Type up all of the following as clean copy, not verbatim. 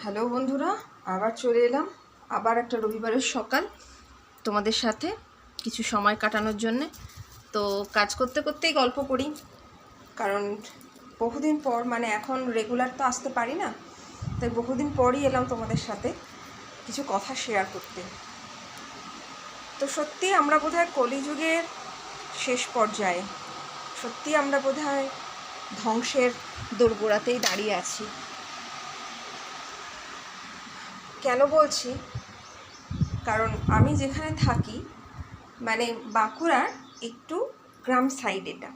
Hello বন্ধুরা, আবার চলে এলাম আবার একটা রবিবারের সকাল তোমাদের সাথে কিছু সময় কাটানোর জন্যে। তো কাজ করতে করতেই গল্প করি, কারণ বহুদিন পর, মানে এখন রেগুলার তো আসতে পারি না, তাই বহুদিন পরই এলাম তোমাদের সাথে কিছু কথা শেয়ার করতে। তো সত্যি আমরা বোধহয় কলিযুগের শেষ পর্যায়ে, সত্যি আমরা বোধহয় ধ্বংসের দোরগোড়াতেই দাঁড়িয়ে আছি। কেন বলছি? কারণ আমি যেখানে থাকি, মানে বাঁকুড়ার একটু গ্রাম সাইড, এটা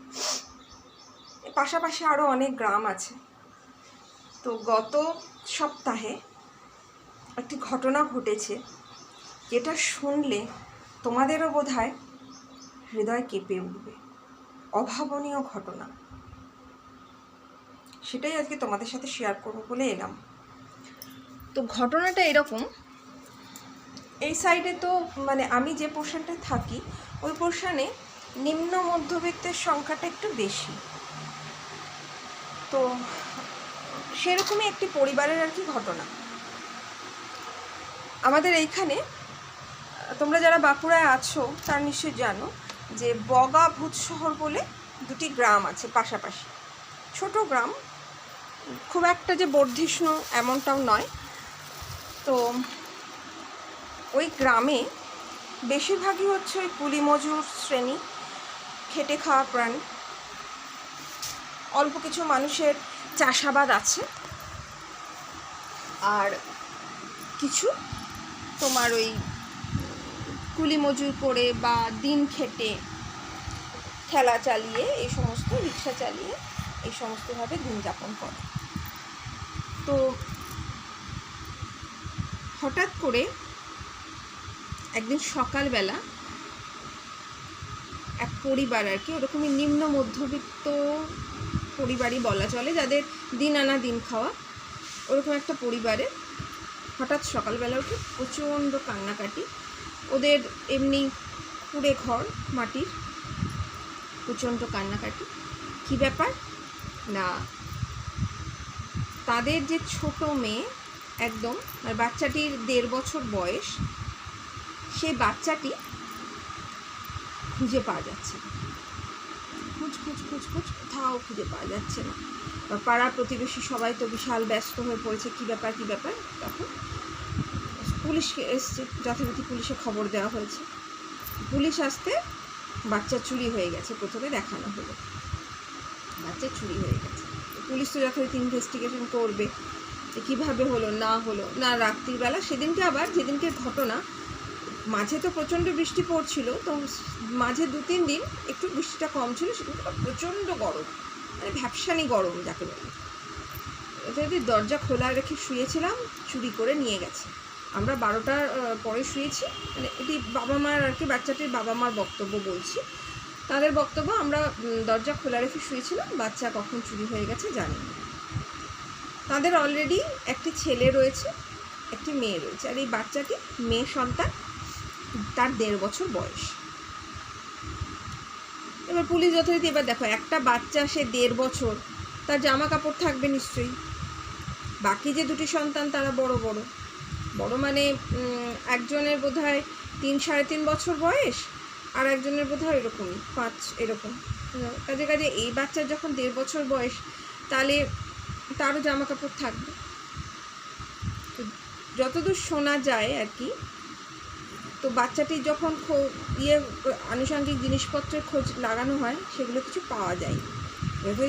পাশাপাশি আরও অনেক গ্রাম আছে। তো গত সপ্তাহে একটি ঘটনা ঘটেছে, যেটা শুনলে তোমাদেরও বোধহয় হৃদয় কেঁপে উঠবে। অভাবনীয় ঘটনা, সেটাই আজকে তোমাদের সাথে শেয়ার করবো বলে এলাম। তো ঘটনাটা এরকম, এই সাইডে তো মানে আমি যে পোর্শনটায় থাকি ওই পোর্শনে নিম্ন মধ্যবিত্তের সংখ্যাটা একটু বেশি। তো সেরকমই একটি পরিবারের আর কি ঘটনা। আমাদের এইখানে, তোমরা যারা বাঁকুড়ায় আছো তারা নিশ্চয়ই জানো যে বগা ভূতশহর বলে দুটি গ্রাম আছে পাশাপাশি। ছোট গ্রাম, খুব একটা যে বর্ধিষ্ণু এমনটাও নয়। তো ওই গ্রামে বেশিরভাগই হচ্ছে ওই কুলি মজুর শ্রেণী, খেটে খাওয়া প্রাণ। অল্প কিছু মানুষের চাষাবাদ আছে, আর কিছু তোমার ওই কুলি মজুর করে বা দিন খেটে ঠেলা চালিয়ে, এই সমস্ত রিক্সা চালিয়ে এই সমস্তভাবে দিন যাপন করে। তো হঠাৎ করে একদিন সকালবেলা এক পরিবার আর কি, ওরকমই নিম্ন মধ্যবিত্ত পরিবারই বলা চলে, যাদের দিন আনা দিন খাওয়া, ওরকম একটা পরিবারে হঠাৎ সকালবেলা উঠে প্রচণ্ড কান্নাকাটি। ওদের এমনি কুড়ে ঘর মাটির, প্রচণ্ড কান্নাকাটি। কী ব্যাপার না, তাদের যে ছোট মেয়ে, একদম আর বাচ্চাটির 1.5 বছর বয়স, সেই বাচ্চাটি খুঁজে পাওয়া যাচ্ছে না। খুঁজ কোথাও খুঁজে পাওয়া যাচ্ছে না। পাড়া প্রতিবেশী সবাই তো বিশাল ব্যস্ত হয়ে পড়েছে, কী ব্যাপার। তখন পুলিশ এসছে, যথারীতি পুলিশে খবর দেওয়া হয়েছে। পুলিশ আসতে বাচ্চা চুরি হয়ে গেছে প্রথমে দেখানো হলো, বাচ্চা চুরি হয়ে গেছে। পুলিশ তো যথারীতি ইনভেস্টিগেশন করবে যে কীভাবে হলো না। রাত্রিবেলা সেদিনকে, আবার যেদিনকে ঘটনা, মাঝে তো প্রচণ্ড বৃষ্টি পড়ছিল, তো মাঝে 2-3 দিন একটু বৃষ্টিটা কম ছিল, সেদিনকে প্রচণ্ড গরম, মানে ভ্যাপসানি গরম যাকে বলে। যদি দরজা খোলা রেখে শুয়েছিলাম, চুরি করে নিয়ে গেছে। আমরা 12টার পরে শুয়েছি, মানে এটি বাবা মার আর কি, বাচ্চাটির বাবা মার বক্তব্য বলছি, তাদের বক্তব্য, আমরা দরজা খোলা রেখে শুয়েছিলাম, বাচ্চা কখন চুরি হয়ে গেছে জানি না। তাদের অলরেডি একটি ছেলে রয়েছে, একটি মেয়ে রয়েছে, আর এই বাচ্চাটি মেয়ে সন্তান, তার 1.5 বছর বয়স। এবার পুলিশ যথারীতি, এবার দেখো একটা বাচ্চা, সে 1.5 বছর, তার জামা কাপড় থাকবে নিশ্চয়ই। বাকি যে দুটি সন্তান তারা বড় মানে একজনের বোধহয় 3-3.5 বছর বয়স, আর একজনের বোধহয় এরকমই 5 এরকম। কাজে এই বাচ্চার যখন 1.5 বছর বয়স, তাহলে তারও জামা কাপড় থাকবে। তো যতদূর শোনা যায় আর কি, তো বাচ্চাটির যখন আনুষঙ্গিক জিনিসপত্রের খোঁজ লাগানো হয়, সেগুলো কিছু পাওয়া যায়।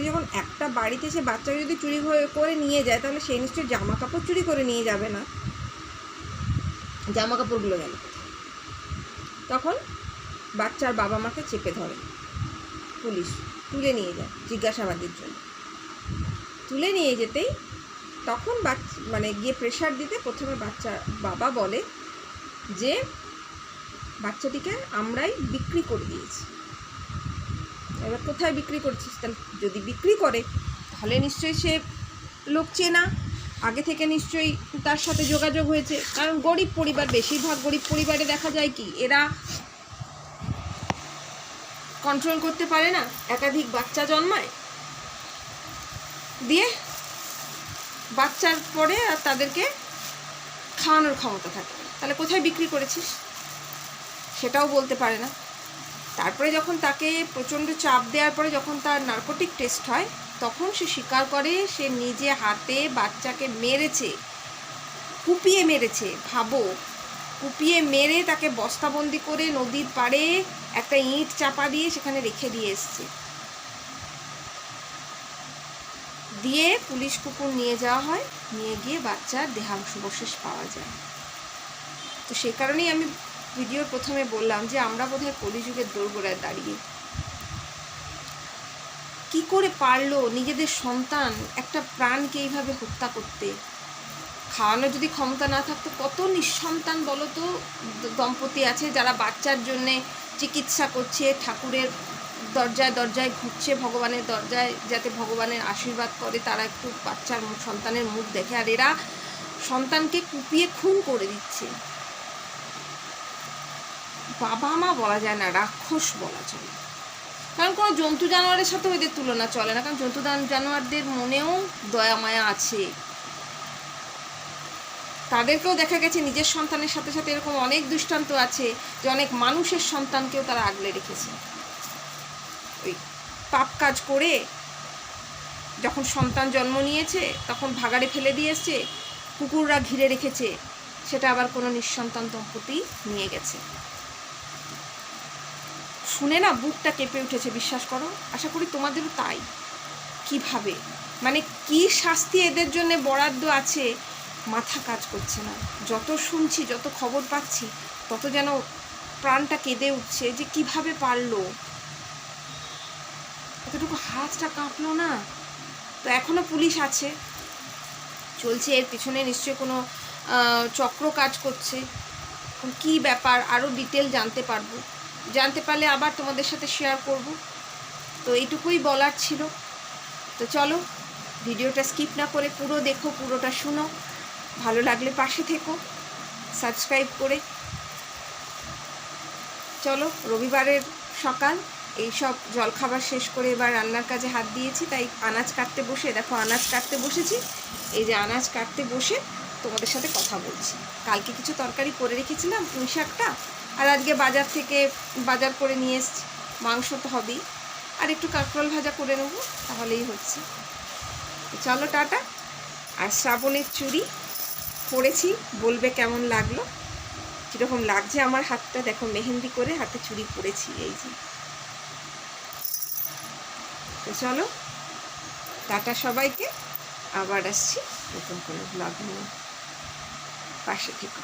যখন একটা বাড়িতে সে বাচ্চা যদি চুরি করে নিয়ে যায়, তাহলে সেই নিশ্চয়ই জামা কাপড় চুরি করে নিয়ে যাবে না, জামা কাপড়গুলো গেল কোথায়? তখন বাচ্চার বাবা মাকে চেপে ধরে পুলিশ, তুলে নিয়ে যায় জিজ্ঞাসাবাদের জন্য। তুলে নিয়ে যেতেই তখন মানে গিয়ে প্রেশার দিতে, প্রথমে বাচ্চার বাবা বলে যে বাচ্চাটিকে আমরাই বিক্রি করে দিয়েছি। এবার কোথায় বিক্রি করছিস? তাহলে যদি বিক্রি করে, তাহলে নিশ্চয়ই সে লোক চেনা, আগে থেকে নিশ্চয়ই তার সাথে যোগাযোগ হয়েছে। কারণ গরিব পরিবার, বেশিরভাগ গরিব পরিবারে দেখা যায় কি, এরা কন্ট্রোল করতে পারে না, একাধিক বাচ্চা জন্মায়, দিয়ে বাচ্চার পরে আর তাদেরকে খাওয়ানোর ক্ষমতা থাকে না, তাহলে কোথায় বিক্রি করেছিস সেটাও বলতে পারে না। তারপরে যখন তাকে প্রচণ্ড চাপ দেওয়ার পরে যখন তার নার্কোটিক টেস্ট হয়, তখন সে স্বীকার করে সে নিজে হাতে বাচ্চাকে মেরেছে, কুপিয়ে মেরেছে। ভাবো, কুপিয়ে মেরে তাকে বস্তাবন্দি করে নদীর পাড়ে একটা ইঁট চাপা দিয়ে সেখানে রেখে দিয়ে এসছে। দিয়ে পুলিশ কুকুর নিয়ে যাওয়া হয়, নিয়ে গিয়ে বাচ্চার দেহাংশবশেষ পাওয়া যায়। তো সে কারণেই আমি ভিডিওর প্রথমে বললাম যে আমরা বোধহয় কলিযুগের দোরগোড়ায় দাঁড়িয়ে। কি করে পারলো নিজেদের সন্তান, একটা প্রাণকে এইভাবে হত্যা করতে? খাওয়ানোর যদি ক্ষমতা না থাকতো, কত নিঃসন্তান বলো তো দম্পতি আছে যারা বাচ্চার জন্যে চিকিৎসা করছে, ঠাকুরের দরজায় দরজায় ঘুরছে, ভগবানের দরজায় যাতে ভগবানের আশীর্বাদ করে, তারা একটু বাচ্চার সন্তানের মুখ দেখে, আর এরা সন্তানকে কুপিয়ে খুন করে দিচ্ছে। বাবা মা বলা যায় না, রাক্ষস বলা চলে। কারণ কোনো জন্তু জানোয়ারের সাথে এদের তুলনা চলে না, কারণ জন্তু জানোয়ারদের মনেও দয়া মায়া আছে। তাদেরকেও দেখা গেছে নিজের সন্তানের সাথে সাথে এরকম অনেক দৃষ্টান্ত আছে যে অনেক মানুষের সন্তানকেও তারা আগলে রেখেছে। ওই পাপ কাজ করে যখন সন্তান জন্ম নিয়েছে তখন ভাগাড়ে ফেলে দিয়েছে, কুকুররা ঘিরে রেখেছে, সেটা আবার কোনো নিঃসন্তান দম্পতি নিয়ে গেছে। শুনে না বুকটা কেঁপে উঠেছে, বিশ্বাস করো। আশা করি তোমাদেরও তাই। কিভাবে, মানে কি শাস্তি এদের জন্য বরাদ্দ আছে মাথা কাজ করছে না। যত শুনছি, যত খবর পাচ্ছি, তত যেন প্রাণটা কেঁদে উঠছে যে কিভাবে পারলো, এতটুকু হাতটা কাঁপলো না। তো এখনো পুলিশ আছে, চলছে, এর পিছনে নিশ্চয়ই কোনো চক্র কাজ করছে। কি ব্যাপার আরও ডিটেল জানতে পারবো, জানতে পারলে আবার তোমাদের সাথে শেয়ার করব। তো এইটুকুই বলার ছিল। তো চলো, ভিডিওটা স্কিপ না করে পুরো দেখো, পুরোটা শুনো, ভালো লাগলে পাশে থেকো সাবস্ক্রাইব করে। চলো, রবিবারের সকাল, এইসব জলখাবার শেষ করে এবার রান্নার কাজে হাত দিয়েছি, তাই আনাজ কাটতে বসে, দেখো আনাজ কাটতে বসেছি। এই যে আনাজ কাটতে বসে তোমাদের সাথে কথা বলছি। কালকে কিছু তরকারি করে রেখেছিলাম, পুঁই শাকটা, আর আজকে বাজার করে নিয়ে এসছি। মাংস তো হবেই, আর একটু কাঁকরোল ভাজা করে নেবো, তাহলেই হচ্ছে। চলো টাটা। আর শ্রাবণের চুড়ি পরেছি, বলবে কেমন লাগলো, কীরকম লাগছে আমার হাতটা। দেখো মেহেন্দি করে হাতে চুড়ি পরেছি, এই যে। তো চলো টাটা সবাইকে, আবার আসছি নতুন কোনো ব্লগ নিয়ে, পাশে থেকো।